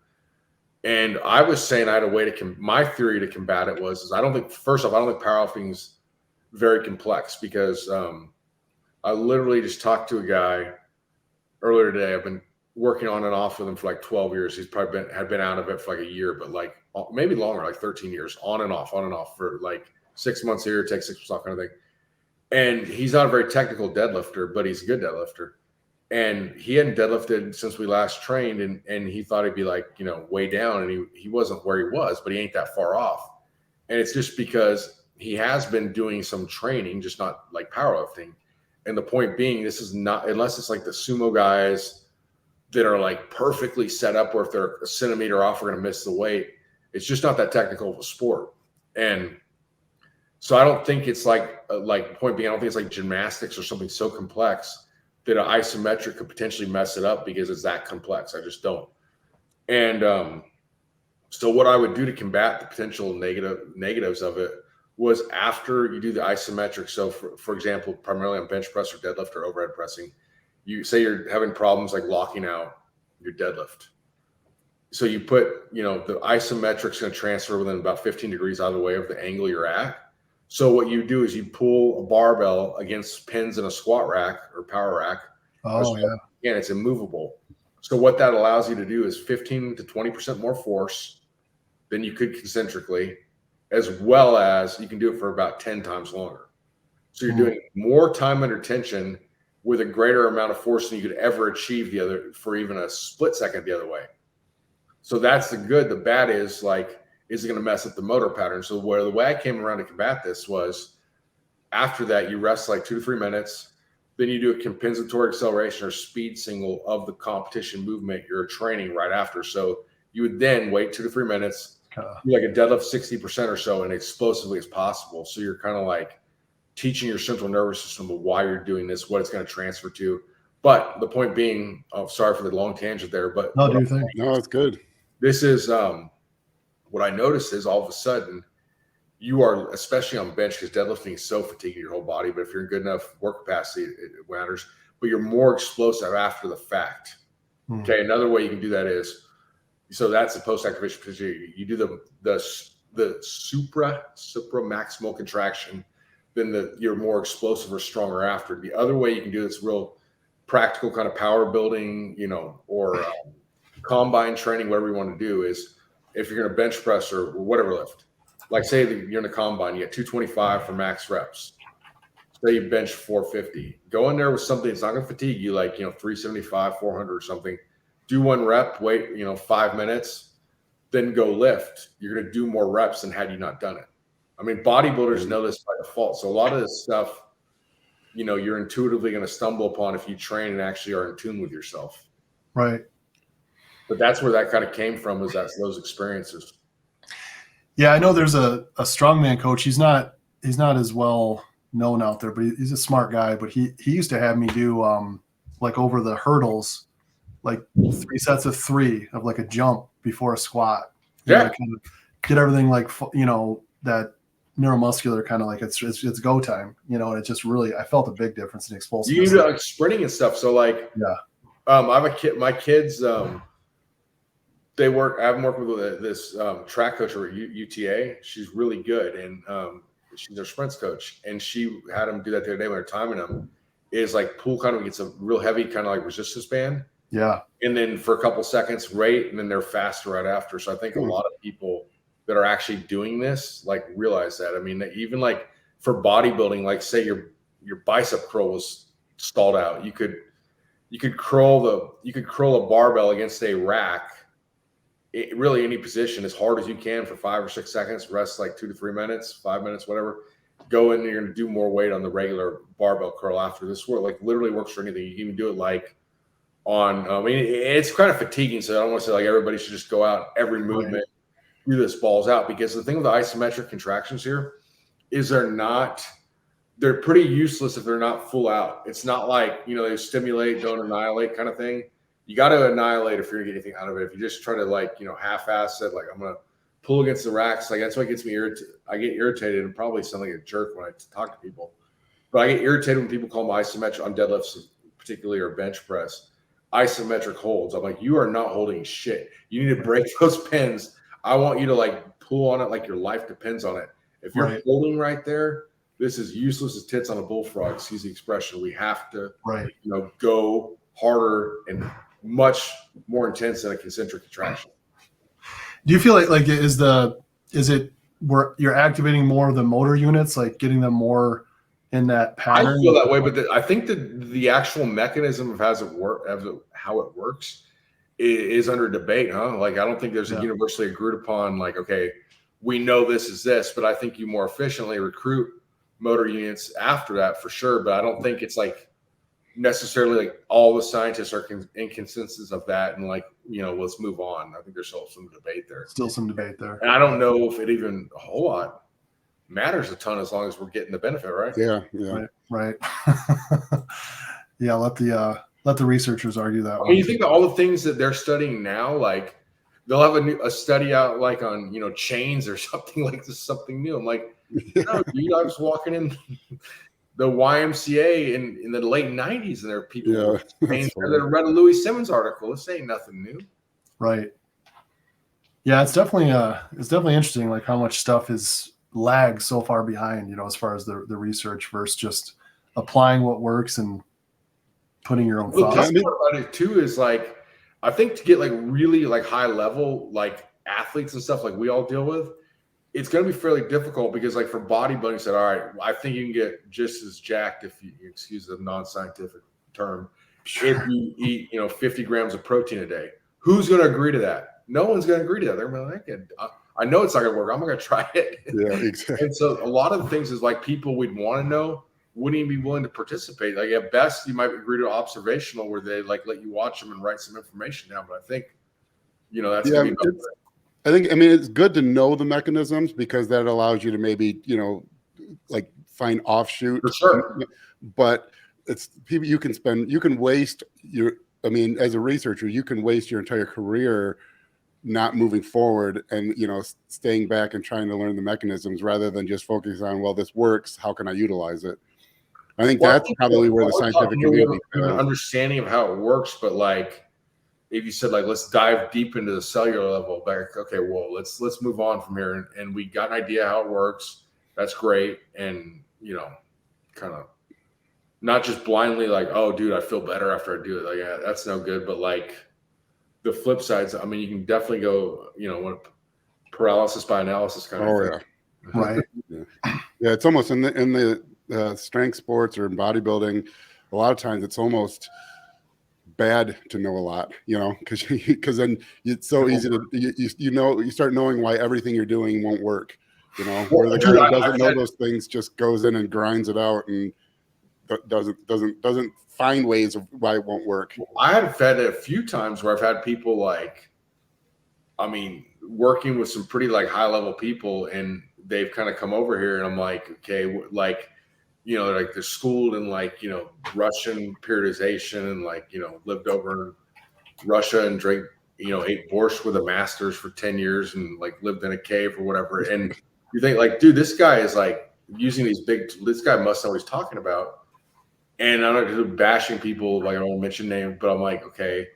Speaker 1: And I was saying I had a way my theory to combat it was I don't think powerlifting is very complex, because I literally just talked to a guy earlier today. I've been working on and off with him for like 12 years. He's probably had been out of it for like a year, but like maybe longer, like 13 years, on and off for like 6 months here, take 6 months off, kind of thing. And he's not a very technical deadlifter, but he's a good deadlifter. And he hadn't deadlifted since we last trained, and he thought he'd be like, way down, and he wasn't where he was, but he ain't that far off. And it's just because he has been doing some training, just not like powerlifting. And the point being, this is not, unless it's like the sumo guys that are like perfectly set up where if they're a centimeter off, we're going to miss the weight. It's just not that technical of a sport. And so I don't think it's like point being, I don't think it's like gymnastics or something so complex that an isometric could potentially mess it up because it's that complex. I just don't. And so what I would do to combat the potential negatives of it was, after you do the isometric. So for example, primarily on bench press or deadlift or overhead pressing, you say you're having problems like locking out your deadlift. So you put, the isometric's going to transfer within about 15 degrees out of the way of the angle you're at. So what you do is you pull a barbell against pins in a squat rack or power rack.
Speaker 2: Oh, yeah.
Speaker 1: And it's immovable. So what that allows you to do is 15 to 20% more force than you could concentrically, as well as you can do it for about 10 times longer. So you're doing more time under tension with a greater amount of force than you could ever achieve for even a split second the other way. So that's the good. The bad is like, is it going to mess up the motor pattern? So the way I came around to combat this was, after that, you rest like 2 to 3 minutes. Then you do a compensatory acceleration or speed single of the competition movement you're training right after. So you would then wait 2 to 3 minutes, do like a deadlift 60% or so, and explosively as possible. So you're kind of like teaching your central nervous system of why you're doing this, what it's going to transfer to. But the point being, sorry for the long tangent there, but
Speaker 2: no, do you think?
Speaker 3: No, it's good.
Speaker 1: This is what I noticed is, all of a sudden, you are, especially on bench, because deadlifting is so fatiguing your whole body, but if you're in good enough work capacity, it matters, but you're more explosive after the fact. Okay, another way you can do that is, so that's the post-activation position. You do the supra maximal contraction, then you're more explosive or stronger after. The other way you can do it's real practical kind of power building, or combine training, whatever you want to do, is if you're going to bench press or whatever lift, like say that you're in a combine, you get 225 for max reps. Say you bench 450. Go in there with something that's not going to fatigue you, like 375, 400 or something. Do 1 rep, wait 5 minutes, then go lift. You're going to do more reps than had you not done it. I mean, bodybuilders know this by default. So a lot of this stuff, you're intuitively going to stumble upon if you train and actually are in tune with yourself.
Speaker 2: Right.
Speaker 1: But that's where that kind of came from, was those experiences.
Speaker 2: Yeah, I know there's a strongman coach. He's not as well known out there, but he's a smart guy. But he used to have me do like over the hurdles, like 3 sets of 3 of like a jump before a squat.
Speaker 1: Yeah.
Speaker 2: Kind of get everything like that neuromuscular kind of like it's go time. And it just really, I felt a big difference in explosiveness.
Speaker 1: You do like sprinting and stuff. So like,
Speaker 2: yeah.
Speaker 1: I have a kid. My kids. I've been working with this track coach at UTA. She's really good, and she's their sprints coach. And she had them do that the other day when they're timing them. Is like pull kind of gets a real heavy kind of like resistance band.
Speaker 2: Yeah.
Speaker 1: And then for a couple seconds, rate, and then they're faster right after. So I think a lot of people that are actually doing this like realize that. I mean, even like for bodybuilding, like say your bicep curl was stalled out, you could curl a barbell against a rack. Really any position as hard as you can for 5 or 6 seconds, rest like 2 to 3 minutes, 5 minutes, whatever. go in and you're going to do more weight on the regular barbell curl after. This work like literally works for anything. You can even do it like on, I mean, it's kind of fatiguing. So I don't want to say like everybody should just go out every movement, do this balls out, because the thing with the isometric contractions here is they're pretty useless if they're not full out. It's not like, they stimulate, don't annihilate kind of thing. You got to annihilate if you're gonna get anything out of it. If you just try to like, half-ass it, like I'm going to pull against the racks, like that's what gets me irritated. I get irritated and probably sound like a jerk when I talk to people, but I get irritated when people call them isometric on deadlifts, particularly, or bench press, isometric holds. I'm like, you are not holding shit. You need to break those pins. I want you to like pull on it like your life depends on it. If you're holding right there, this is useless as tits on a bullfrog. Excuse the expression. We have to, go harder and much more intense than a concentric contraction.
Speaker 2: Do you feel like is it where you're activating more of the motor units, like getting them more in that pattern?
Speaker 1: I feel that way, but I think that the actual mechanism of how it works is under debate, huh? Like, I don't think there's a universally agreed upon, like, okay, we know this is this, but I think you more efficiently recruit motor units after that for sure. But I don't think it's like necessarily like all the scientists are in consensus of that. And like, let's move on. I think there's still some debate there. And I don't know if it even a whole lot matters a ton as long as we're getting the benefit, right?
Speaker 3: Yeah.
Speaker 2: Right. Yeah. Let the researchers argue that.
Speaker 1: I mean, you think about all the things that they're studying now, like they'll have a study out like on, chains or something like this, something new. I'm like, no, dude, I was walking in the YMCA in the late 90s and there are people that read a Louis Simmons article. This ain't nothing new.
Speaker 2: Right. Yeah, it's definitely interesting, like how much stuff is lagged so far behind, as far as the research versus just applying what works and putting your own thoughts.
Speaker 1: The best part about it too is like, I think to get like really like high level like athletes and stuff like we all deal with, it's going to be fairly difficult because like for bodybuilding, said, all right, I think you can get just as jacked, if you excuse the non-scientific term, if you eat 50 grams of protein a day. Who's going to agree to that? No one's going to agree to that. They're going to like, I know it's not going to work. I'm not going to try it.
Speaker 3: Yeah, exactly.
Speaker 1: And so a lot of the things is like people we'd want to know wouldn't even be willing to participate. Like at best, you might agree to observational where they like let you watch them and write some information down. But I think, that's going to be
Speaker 3: I mean, it's good to know the mechanisms because that allows you to maybe, like find offshoot.
Speaker 1: For sure.
Speaker 3: But it's people you can waste as a researcher, you can waste your entire career not moving forward and, staying back and trying to learn the mechanisms rather than just focus on, well, this works. How can I utilize it? I think that's probably where the scientific community
Speaker 1: understanding of how it works. But like, if you said like, let's dive deep into the cellular level, like, okay, well, let's move on from here. And we got an idea how it works. That's great. And, kind of not just blindly like, oh, dude, I feel better after I do it. Like, yeah, that's no good. But like the flip sides, I mean, you can definitely go, paralysis by analysis kind of thing.
Speaker 2: Yeah. Right.
Speaker 3: Yeah. It's almost in the strength sports or in bodybuilding, a lot of times it's almost bad to know a lot, because then it's so easy to you start knowing why everything you're doing won't work, where the guy who doesn't know those things just goes in and grinds it out and doesn't find ways of why it won't work.
Speaker 1: I have had a few times where I've had people like, I mean, working with some pretty like high level people, and they've kind of come over here, and I'm like, okay, like, like they're schooled in like, Russian periodization and like, lived over in Russia and drank, ate borscht with a master's for 10 years and like lived in a cave or whatever. And you think like, dude, this guy is like using this guy must know what he's talking about. And I'm not bashing people, like I don't mention names, but I'm like, okay,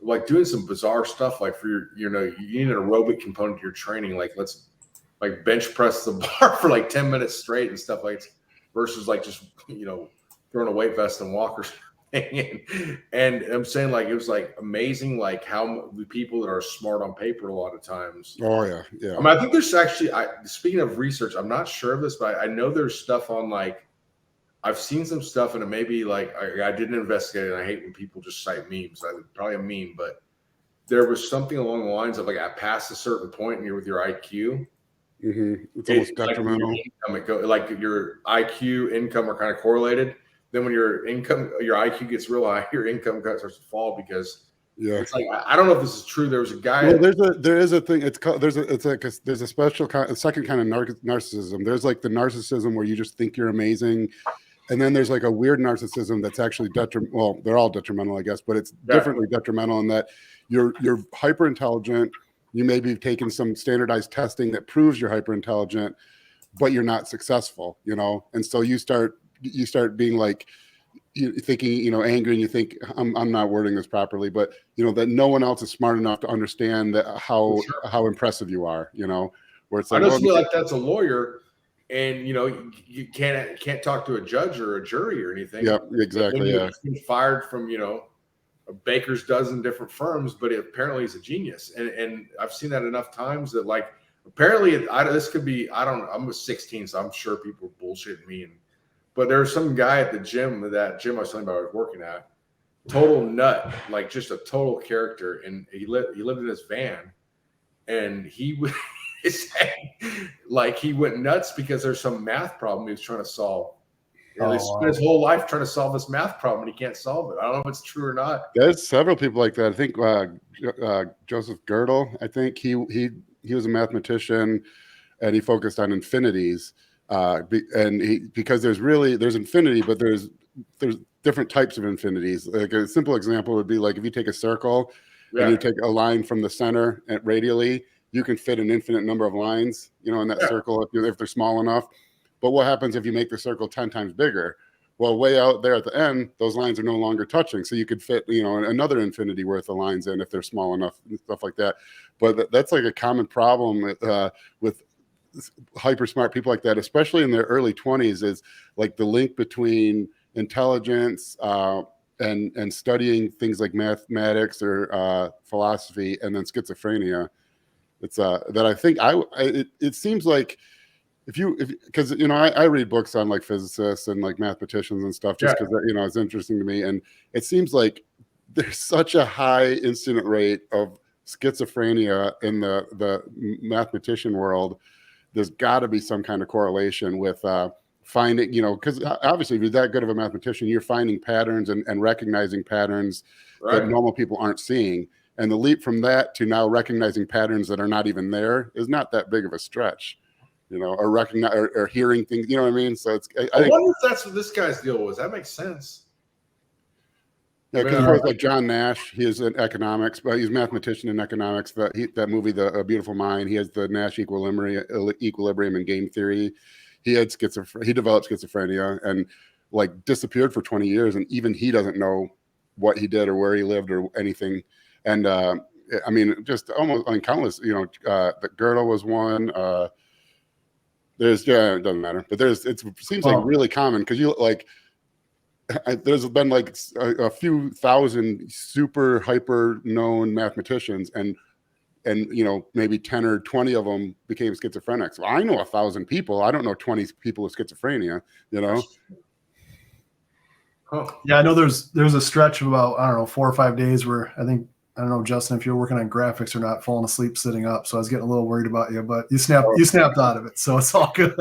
Speaker 1: like doing some bizarre stuff, like for your, you need an aerobic component to your training. Like let's like bench press the bar for like 10 minutes straight and stuff like versus like just, throwing a weight vest and walk or something. And I'm saying like, it was like amazing, like how the people that are smart on paper a lot of times.
Speaker 3: Oh yeah. Yeah.
Speaker 1: I mean, I think there's actually, speaking of research, I'm not sure of this, but I know there's stuff on like, I've seen some stuff and it may be like, I didn't investigate it. And I hate when people just cite memes. Probably a meme, but there was something along the lines of like, I passed a certain point and you're with your IQ.
Speaker 3: It's almost detrimental.
Speaker 1: Like your IQ, income are kind of correlated. Then when your IQ gets real high, your income starts to fall because it's like, I don't know if this is true. There was a guy.
Speaker 3: Well, there is a thing. It's called there's a special a second kind of narcissism. There's like the narcissism where you just think you're amazing, and then there's like a weird narcissism that's actually detrimental. Well, they're all detrimental, I guess, but it's differently detrimental in that you're hyper intelligent. You may be taking some standardized testing that proves you're hyper intelligent, but you're not successful. And so you start being like, thinking, angry, and you think, I'm not wording this properly, but that no one else is smart enough to understand how impressive you are, where it's like,
Speaker 1: I just feel like that's a lawyer, and you can't talk to a judge or a jury or anything.
Speaker 3: Yeah, exactly.
Speaker 1: He's fired from a baker's dozen different firms, but apparently he's a genius, and I've seen that enough times that like apparently this could be, I don't know, I'm 16, so I'm sure people are bullshitting me. But there's some guy at the gym, that gym I was telling you about I was working at, total nut, like just a total character. And he lived in his van, and he would like he went nuts because there's some math problem he was trying to solve. He spent his whole life trying to solve this math problem, and he can't solve it. I don't know if it's true or not.
Speaker 3: There's several people like that. I think Joseph Girdle, I think he was a mathematician, and he focused on infinities. Because there's infinity, but there's different types of infinities. Like a simple example would be like if you take a circle and you take a line from the center at radially, you can fit an infinite number of lines, in that circle if they're small enough. But what happens if you make the circle 10 times bigger? Well, way out there at the end, those lines are no longer touching. So you could fit, another infinity worth of lines in if they're small enough and stuff like that. But that's like a common problem with hyper smart people like that, especially in their early 20s, is like the link between intelligence and studying things like mathematics or philosophy, and then schizophrenia. It's that I think it seems like because I read books on like physicists and like mathematicians and stuff just because it's interesting to me, and it seems like there's such a high incident rate of schizophrenia in the mathematician world. There's got to be some kind of correlation with finding, because obviously if you're that good of a mathematician, you're finding patterns and recognizing patterns that normal people aren't seeing. And the leap from that to now recognizing patterns that are not even there is not that big of a stretch, or recognize or hearing things, you know what I mean? So I
Speaker 1: wonder if that's what this guy's deal was. That makes sense.
Speaker 3: Yeah, because of course, like John Nash, he is in economics, but he's a mathematician in economics. That movie, A Beautiful Mind, he has the Nash equilibrium and game theory. He had he developed schizophrenia and like disappeared for 20 years, and even he doesn't know what he did or where he lived or anything. And I mean, just almost countless. The Girdle was one. It doesn't matter, but it seems like really common because there's been like a few thousand super hyper known mathematicians, and maybe 10 or 20 of them became schizophrenics. Well, I know 1,000 people. I don't know 20 people with schizophrenia.
Speaker 2: Yeah, I know there's a stretch of about 4 or 5 days where I don't know, Justin, if you're working on graphics or not, falling asleep sitting up. So I was getting a little worried about you, but you snapped out of it. So it's all good.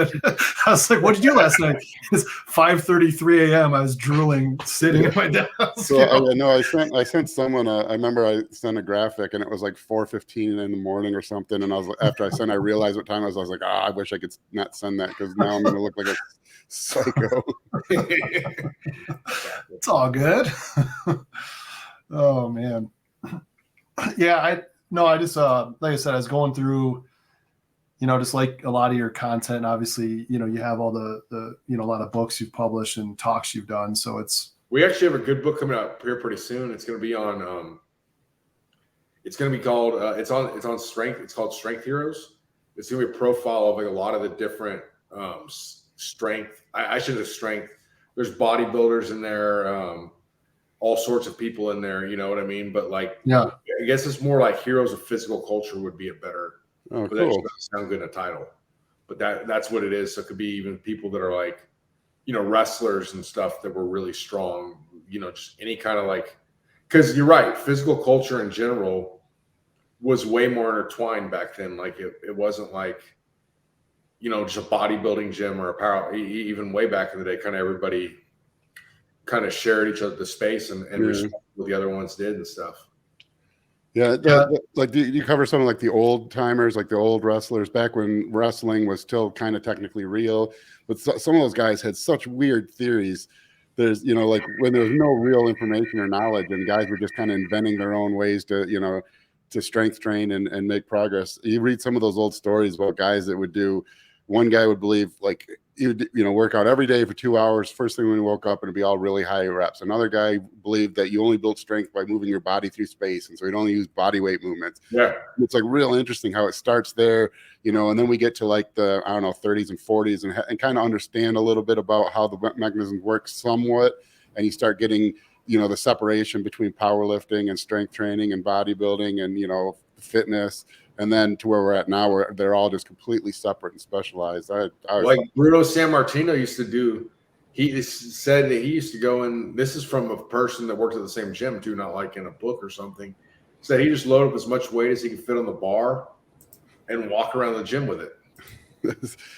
Speaker 2: I was like, what did you do last night? It's 5:33 a.m. I was drooling, sitting at my desk.
Speaker 3: So I sent someone I remember I sent a graphic and it was like 4:15 in the morning or something. And after I realized what time it was, I was like, I wish I could not send that because now I'm going to look like a psycho.
Speaker 2: It's all good. Oh, man. Yeah, I just like I said, I was going through, just like a lot of your content. Obviously, you have all the a lot of books you've published and talks you've done. So
Speaker 1: we actually have a good book coming out here pretty soon. It's going to be on it's going to be called it's on strength. It's called Strength Heroes. It's going to be a profile of like a lot of the different strength. I should have strength. There's bodybuilders in there. All sorts of people in there, you know what I mean? But I guess it's more like heroes of physical culture would be a better.
Speaker 3: Oh,
Speaker 1: cool. That doesn't sound good in a title, but that's what it is. So it could be even people that are like, wrestlers and stuff that were really strong. Just any kind of because you're right, physical culture in general was way more intertwined back then. Like it wasn't like just a bodybuilding gym or a power, even way back in the day, kind of everybody kind of shared each other the space and respect what the other ones did and stuff.
Speaker 3: Yeah, like you cover some of like the old timers, like the old wrestlers back when wrestling was still kind of technically real, but some of those guys had such weird theories. There's, like when there was no real information or knowledge, and guys were just kind of inventing their own ways to, to strength train and make progress. You read some of those old stories about guys that would do. One guy would believe like you'd work out every day for 2 hours. First thing when you woke up, and it'd be all really high reps. Another guy believed that you only build strength by moving your body through space, and so he'd only use body weight movements.
Speaker 1: Yeah,
Speaker 3: it's like real interesting how it starts there, and then we get to like the 30s and 40s and kind of understand a little bit about how the mechanisms work somewhat, and you start getting the separation between powerlifting and strength training and bodybuilding and fitness. And then to where we're at now, where they're all just completely separate and specialized.
Speaker 1: Like Bruno Sammartino used to do. He said that he used to go in. This is from a person that worked at the same gym too, not like in a book or something. Said he just loaded up as much weight as he could fit on the bar and walk around the gym with it.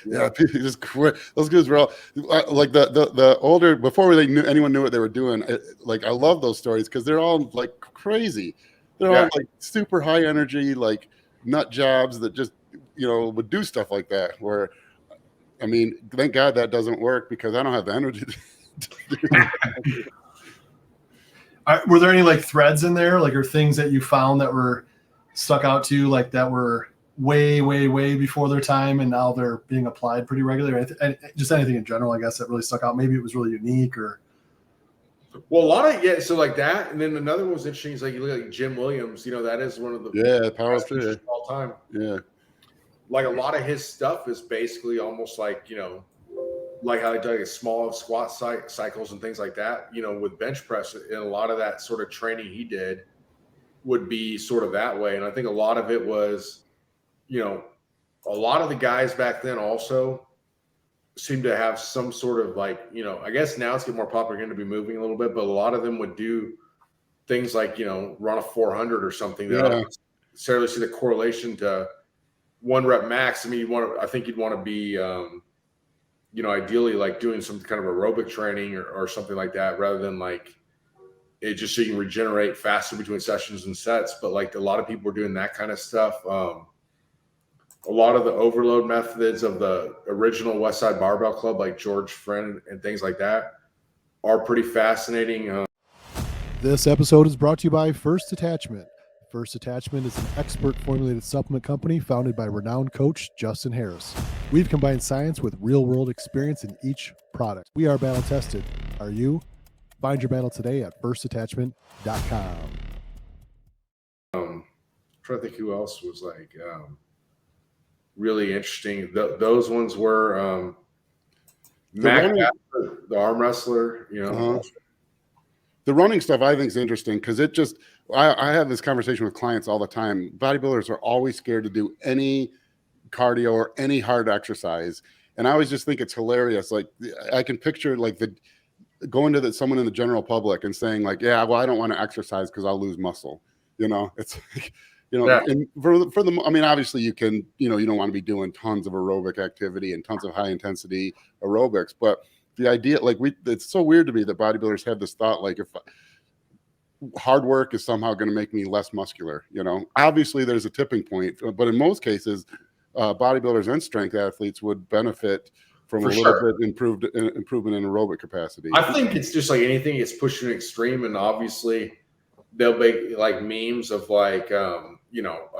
Speaker 3: Yeah, people just quit. Those guys were all like the older, before anyone knew what they were doing. Like I love those stories because they're all like crazy. They're all like super high energy, like nut jobs that just would do stuff like that. Where, I mean, thank God that doesn't work because I don't have the energy to do
Speaker 2: Were there any like threads in there, like, or things that you found that were stuck out to you, like that were way before their time and now they're being applied pretty regularly? And just anything in general, I guess, that really stuck out. Maybe it was really unique or.
Speaker 1: Well, a lot of so like that, and then another one was interesting. Is like you look like Jim Williams. That is one of the
Speaker 3: powerful
Speaker 1: all time.
Speaker 3: Yeah,
Speaker 1: like a lot of his stuff is basically almost like like how they do like small squat cycles and things like that. With bench press, and a lot of that sort of training he did would be sort of that way. And I think a lot of it was, a lot of the guys back then also seem to have some sort of like, I guess now it's getting more popular again to be moving a little bit, but a lot of them would do things like, run a 400 or something that I don't necessarily see the correlation to 1 rep max. I mean, I think you'd want to be, ideally like doing some kind of aerobic training or something like that, rather than like it just so you can regenerate faster between sessions and sets. But like a lot of people were doing that kind of stuff. A lot of the overload methods of the original West Side Barbell Club, like George Friend and things like that, are pretty fascinating.
Speaker 2: This episode is brought to you by First Detachment. First Detachment is an expert formulated supplement company founded by renowned coach Justin Harris. We've combined science with real-world experience in each product. We are battle tested. Are you? Find your battle today at firstdetachment.com.
Speaker 1: Trying to think who else was like really interesting. Those ones were Mac, the arm wrestler.
Speaker 3: The running stuff I think is interesting because it just I have this conversation with clients all the time. Bodybuilders are always scared to do any cardio or any hard exercise, and I always just think it's hilarious. Like I can picture like going to someone in the general public and saying like, yeah, well, I don't want to exercise because I'll lose muscle. It's like, and for the, I mean, obviously you can, you don't want to be doing tons of aerobic activity and tons of high intensity aerobics, but the idea, like it's so weird to me that bodybuilders have this thought, like if hard work is somehow going to make me less muscular, obviously there's a tipping point, but in most cases, bodybuilders and strength athletes would benefit from a little bit improvement in aerobic capacity.
Speaker 1: I think it's just like anything, it's pushed to an extreme, and obviously they'll make like memes of like, a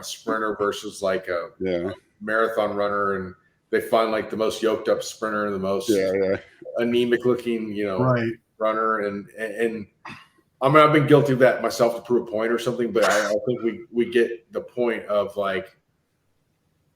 Speaker 1: sprinter versus like a marathon runner, and they find like the most yoked up sprinter and the most anemic looking, runner. And I mean, I've been guilty of that myself to prove a point or something, but I think we get the point of like,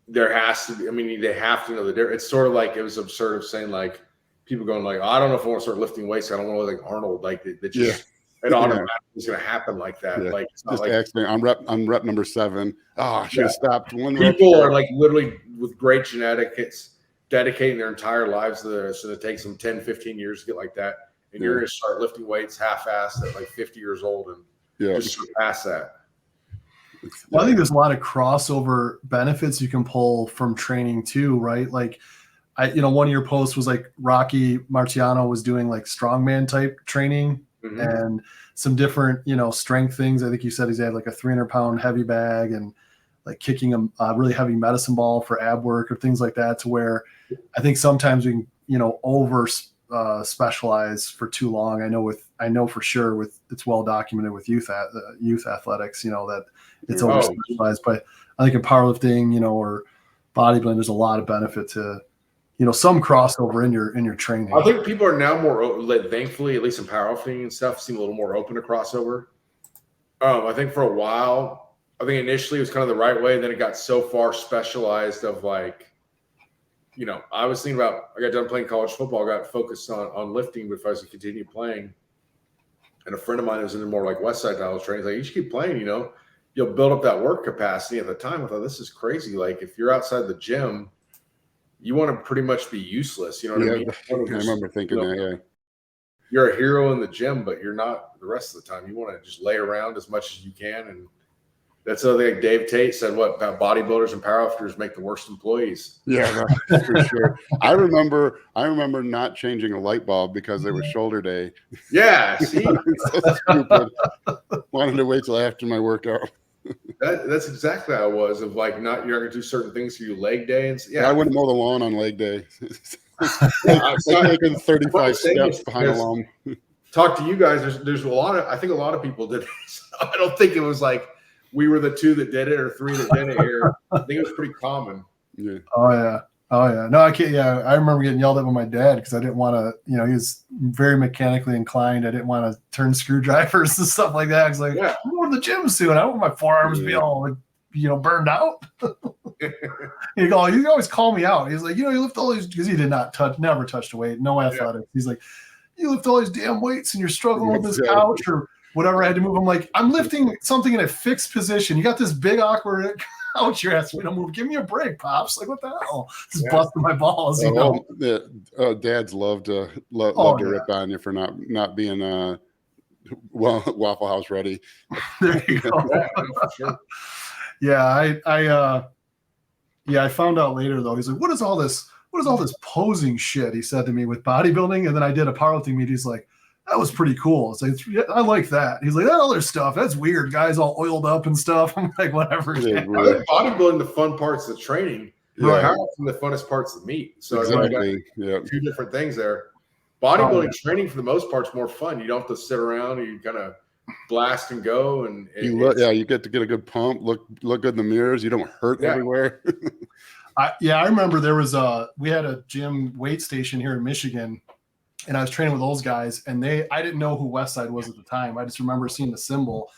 Speaker 1: there has to be, I mean, they have to know that it's sort of like, it was absurd of saying like people going like, I don't know if I want to start lifting weights. I don't want to look like Arnold. Like it just, it automatically is going to happen like that.
Speaker 3: Yeah.
Speaker 1: Like, it's not
Speaker 3: just
Speaker 1: like
Speaker 3: accident. I'm rep number 7. Oh, I should have stopped one.
Speaker 1: People are like literally with great genetics, dedicating their entire lives to this. And it takes them 10, 15 years to get like that. And you're going to start lifting weights half-assed at like 50 years old and just surpass that.
Speaker 2: Well, I think there's a lot of crossover benefits you can pull from training too, right? Like one of your posts was like Rocky Marciano was doing like strongman type training and some different, strength things. I think you said he's had like a 300-pound heavy bag and like kicking a really heavy medicine ball for ab work or things like that, to where I think sometimes we can, over specialize for too long. I know for sure it's well documented with youth athletics, that it's over specialized, but I think in powerlifting, or bodybuilding, there's a lot of benefit to, some crossover in your training.
Speaker 1: I think people are now thankfully, at least in powerlifting and stuff, seem a little more open to crossover. I think for a while, I think initially it was kind of the right way. Then it got so far specialized of like, I was thinking about, I got done playing college football, got focused on lifting, but if I was to continue playing, and a friend of mine was in the more like West Side style training, like, you should keep playing, you'll build up that work capacity. At the time, I thought, this is crazy. Like, if you're outside the gym, you want to pretty much be useless. You know what I mean?
Speaker 3: I remember thinking that, yeah.
Speaker 1: You're a hero in the gym, but you're not the rest of the time. You want to just lay around as much as you can. And that's another thing Dave Tate said, about bodybuilders and powerlifters make the worst employees.
Speaker 3: Yeah, that's for sure. I remember not changing a light bulb because it was shoulder day.
Speaker 1: Yeah, see?
Speaker 3: So stupid. Wanted to wait till after my workout.
Speaker 1: That's exactly how it was, of like, you're not going to do certain things for your leg day. And
Speaker 3: I wouldn't mow the lawn on leg day. Like making 35 steps behind a lawn.
Speaker 1: Talk to you guys. There's I think a lot of people did this. I don't think it was like we were the 2 that did it or 3 that did it here. I think it was pretty common.
Speaker 2: Yeah. Oh yeah. No, I can't. Yeah, I remember getting yelled at by my dad because I didn't want to. He was very mechanically inclined. I didn't want to turn screwdrivers and stuff like that. I was like, I'm going to the gym soon. I don't want my forearms be all burned out. You always call me out. He's like, you lift all these, because he did not never touched a weight, no athletics. Yeah. He's like, you lift all these damn weights and you're struggling with this couch or whatever I had to move. I'm like, I'm lifting something in a fixed position. You got this big awkward couch you're asking me to move. Give me a break, Pops. Like, what the hell? Just busting my balls.
Speaker 3: Dads love to rip on you for not being Waffle House ready.
Speaker 2: There you go. Yeah, I found out later though. He's like, what is all this posing shit? He said to me with bodybuilding, and then I did a powerlifting meet. He's like, that was pretty cool. It's like, I like that. He's like, that other stuff, that's weird. Guys all oiled up and stuff. I'm like, whatever. I think
Speaker 1: bodybuilding, the fun parts of the training, powerlifting, the funnest parts of the meet. So
Speaker 3: exactly.
Speaker 1: Two different things there. Bodybuilding training for the most part is more fun. You don't have to sit around. You kind of blast and go, and
Speaker 3: you get to get a good pump. Look good in the mirrors. You don't hurt everywhere.
Speaker 2: I remember we had a gym weight station here in Michigan, and I was training with those guys, and I didn't know who Westside was at the time. I just remember seeing the symbol.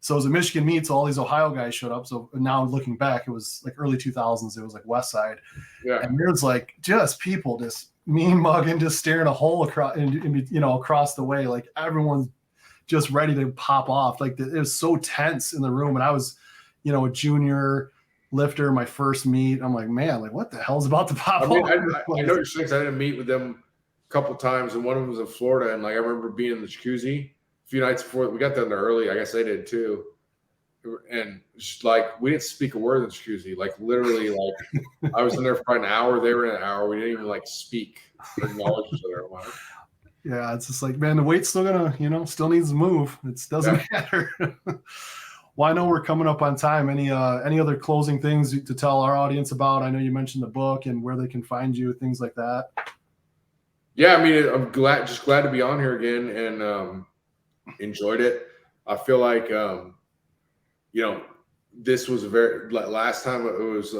Speaker 2: So it was a Michigan meet, so all these Ohio guys showed up. So now looking back, it was like early 2000s. It was like Westside, and there's like just people just mean mugging, just staring a hole across the way, like everyone's just ready to pop off. Like it was so tense in the room. And I was, a junior lifter, my first meet. I'm like, man, like what the hell's about to pop off?
Speaker 1: I know you're saying, I didn't meet with them a couple times, and one of them was in Florida. And like, I remember being in the jacuzzi a few nights before. We got down there early. I guess they did too. And just like, we didn't speak a word in the jacuzzi. Like literally, like I was in there for probably an hour. They were in an hour. We didn't even like speak or acknowledge each other.
Speaker 2: Yeah, it's just like, man, the weight's still gonna, still needs to move. It doesn't matter. Well, I know we're coming up on time. Any other closing things to tell our audience about? I know you mentioned the book and where they can find you, things like that.
Speaker 1: Yeah, I mean, I'm glad to be on here again, and enjoyed it. I feel like, this was last time it was,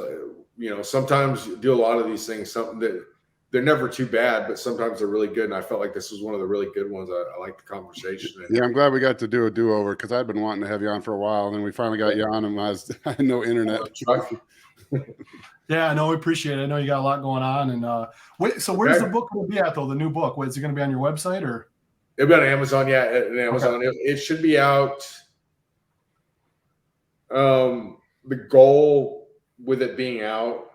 Speaker 1: sometimes you do a lot of these things, something that they're never too bad, but sometimes they're really good. And I felt like this was one of the really good ones. I like the conversation.
Speaker 3: Yeah, I'm glad we got to do a do-over because I've been wanting to have you on for a while. And then we finally got you on, and I had no internet.
Speaker 2: Yeah, no, we appreciate it. I know you got a lot going on. And so where's the book going to be at, though, the new book? Is it going to be on your website or?
Speaker 1: It'll be on Amazon, yeah, at Amazon. Okay. It should be out. The goal with it being out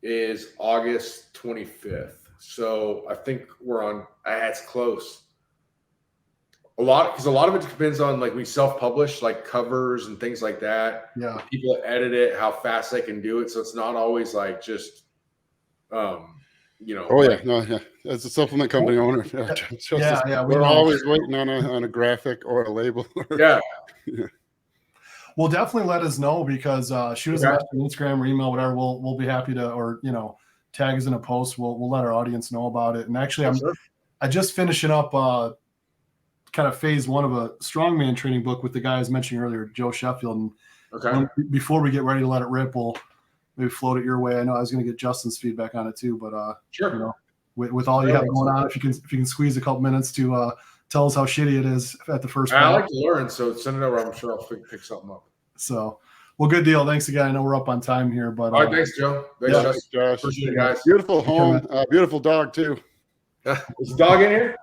Speaker 1: is August 25th. So I think we're on, it's close. a lot of it depends on like we self-publish like covers and things like that.
Speaker 2: Yeah.
Speaker 1: People that edit it, how fast they can do it. So it's not always like just,
Speaker 3: Oh yeah, no, yeah. As a supplement company owner,
Speaker 2: we're
Speaker 3: always waiting on a graphic or a label.
Speaker 1: Yeah.
Speaker 2: Well, definitely let us know, because shoot us a message on Instagram or email, whatever. We'll be happy to, or tag us in a post. We'll let our audience know about it. And actually, I just finishing up kind of phase 1 of a strongman training book with the guy I was mentioning earlier, Joe Sheffield. And before we get ready to let it rip, we'll maybe float it your way. I know I was going to get Justin's feedback on it too, but
Speaker 1: sure.
Speaker 2: With all you have going on, if you can squeeze a couple minutes to tell us how shitty it is at the first.
Speaker 1: I like to learn, so send it over. I'm sure I'll pick something up.
Speaker 2: So, well, good deal. Thanks again. I know we're up on time here, but
Speaker 1: all right, thanks, Joe. Thanks,
Speaker 3: Josh.
Speaker 1: Appreciate it, guys.
Speaker 3: Beautiful home, beautiful dog too.
Speaker 1: Is the dog in here?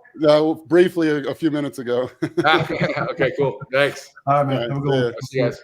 Speaker 3: Briefly a few minutes ago.
Speaker 1: Okay, cool. Thanks.
Speaker 2: All right, man. Have a good one.
Speaker 1: See you guys.